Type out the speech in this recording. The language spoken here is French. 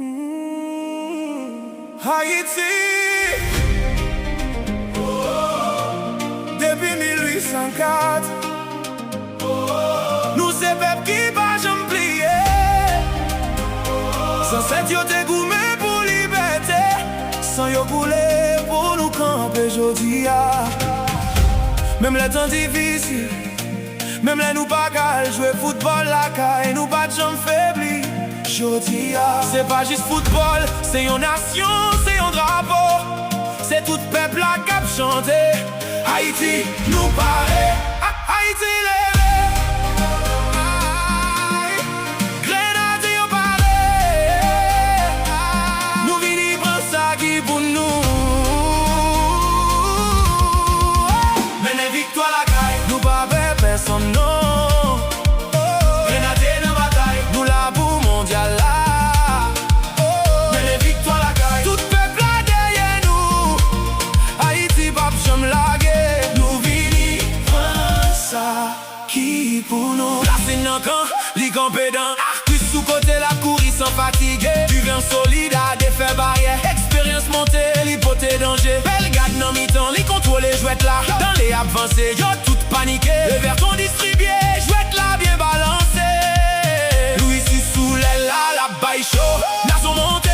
Haïti, depuis 1804, nous c'est peuple qui va jamais plier. Sans cette yo te goumé pour liberté, sans yo boulé pour nous camper jodi a. Même les temps difficiles, même les nous pas qu'à jouer football la caille, nous pas jamais faibli. Jodi a, c'est pas juste football, c'est une nation, c'est un drapeau, c'est tout peuple la cap chanter. Haïti nous paraît, Haïti levé. Grenadier au paraît, nous vini prendre ça qui pour nous. Mais les victoires la caille, nous pas faire personne non. Grenadier dans bataille, nous la pour mondial là. Mais les victoires la caille, tout peuple là derrière nous. Haïti pas jamais laguer, nous vini prendre ça qui pour nous. Placé dans camp, li campé dans plus sous côté la courir sans fatiguer. Du vin solide à défaire barrière, expérience montée, l'hypothèse danger. Belle garde dans mi-temps, li contrôle les jouettes là. Dans les avancées, yo tout paniqué. Le verton distribué, jouette là bien balancé. Louis sous l'aile là, la baille chaud, nation montée.